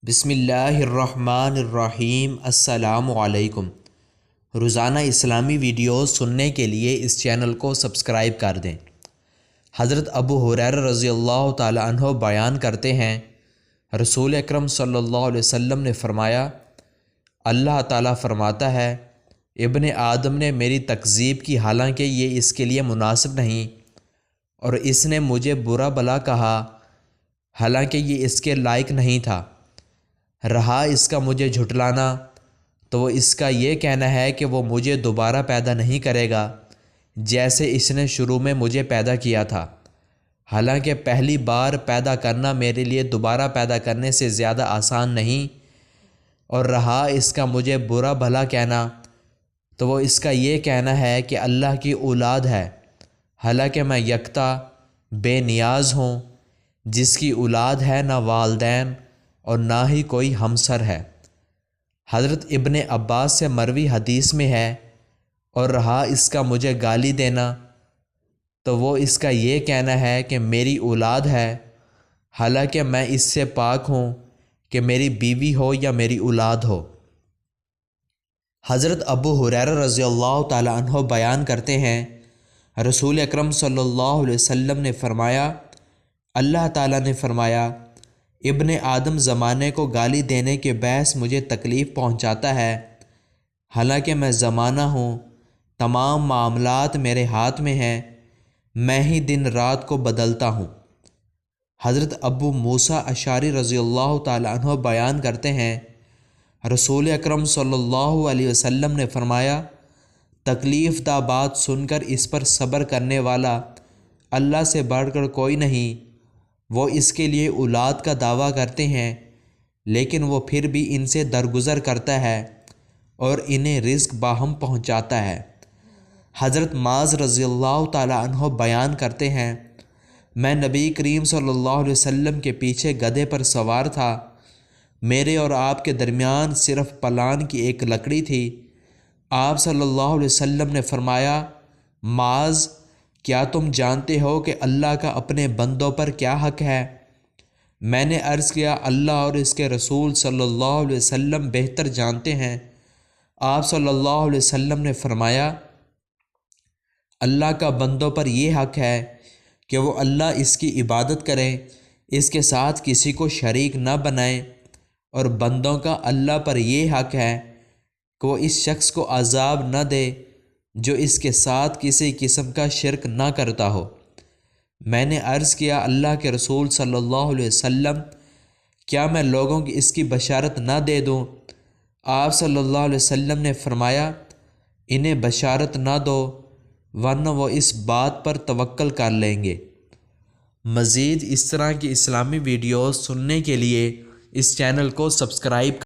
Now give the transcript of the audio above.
بسم اللہ الرحمن الرحیم۔ السلام علیکم۔ روزانہ اسلامی ویڈیوز سننے کے لیے اس چینل کو سبسکرائب کر دیں۔ حضرت ابو ہریرہ رضی اللہ تعالی عنہ بیان کرتے ہیں، رسول اکرم صلی اللہ علیہ وسلم نے فرمایا، اللہ تعالیٰ فرماتا ہے، ابن آدم نے میری تکذیب کی حالانکہ یہ اس کے لیے مناسب نہیں، اور اس نے مجھے برا بھلا کہا حالانکہ یہ اس کے لائق نہیں تھا۔ رہا اس کا مجھے جھٹلانا تو وہ اس کا یہ کہنا ہے کہ وہ مجھے دوبارہ پیدا نہیں کرے گا جیسے اس نے شروع میں مجھے پیدا کیا تھا، حالانکہ پہلی بار پیدا کرنا میرے لیے دوبارہ پیدا کرنے سے زیادہ آسان نہیں۔ اور رہا اس کا مجھے برا بھلا کہنا تو وہ اس کا یہ کہنا ہے کہ اللہ کی اولاد ہے، حالانکہ میں یکتا بے نیاز ہوں جس کی اولاد ہے نہ والدین اور نہ ہی کوئی ہمسر ہے۔ حضرت ابن عباس سے مروی حدیث میں ہے، اور رہا اس کا مجھے گالی دینا تو وہ اس کا یہ کہنا ہے کہ میری اولاد ہے، حالانکہ میں اس سے پاک ہوں کہ میری بیوی ہو یا میری اولاد ہو۔ حضرت ابو ہریرہ رضی اللہ تعالی عنہ بیان کرتے ہیں، رسول اکرم صلی اللہ علیہ وسلم نے فرمایا، اللہ تعالیٰ نے فرمایا، ابن آدم زمانے کو گالی دینے کے باعث مجھے تکلیف پہنچاتا ہے، حالانکہ میں زمانہ ہوں، تمام معاملات میرے ہاتھ میں ہیں، میں ہی دن رات کو بدلتا ہوں۔ حضرت ابو موسیٰ اشعری رضی اللہ تعالی عنہ بیان کرتے ہیں، رسول اکرم صلی اللہ علیہ وسلم نے فرمایا، تکلیف دہ بات سن کر اس پر صبر کرنے والا اللہ سے بڑھ کر کوئی نہیں۔ وہ اس کے لیے اولاد کا دعویٰ کرتے ہیں، لیکن وہ پھر بھی ان سے درگزر کرتا ہے اور انہیں رزق باہم پہنچاتا ہے۔ حضرت معاذ رضی اللہ تعالی عنہ بیان کرتے ہیں، میں نبی کریم صلی اللہ علیہ وسلم کے پیچھے گدھے پر سوار تھا، میرے اور آپ کے درمیان صرف پلان کی ایک لکڑی تھی۔ آپ صلی اللہ علیہ وسلم نے فرمایا، معاذ، کیا تم جانتے ہو کہ اللہ کا اپنے بندوں پر کیا حق ہے؟ میں نے عرض کیا، اللہ اور اس کے رسول صلی اللہ علیہ وسلم بہتر جانتے ہیں۔ آپ صلی اللہ علیہ وسلم نے فرمایا، اللہ کا بندوں پر یہ حق ہے کہ وہ اللہ اس کی عبادت کریں، اس کے ساتھ کسی کو شریک نہ بنائیں، اور بندوں کا اللہ پر یہ حق ہے کہ وہ اس شخص کو عذاب نہ دے جو اس کے ساتھ کسی قسم کا شرک نہ کرتا ہو۔ میں نے عرض کیا، اللہ کے رسول صلی اللہ علیہ وسلم، کیا میں لوگوں کی اس کی بشارت نہ دے دوں؟ آپ صلی اللہ علیہ وسلم نے فرمایا، انہیں بشارت نہ دو ورنہ وہ اس بات پر توکل کر لیں گے۔ مزید اس طرح کی اسلامی ویڈیوز سننے کے لیے اس چینل کو سبسکرائب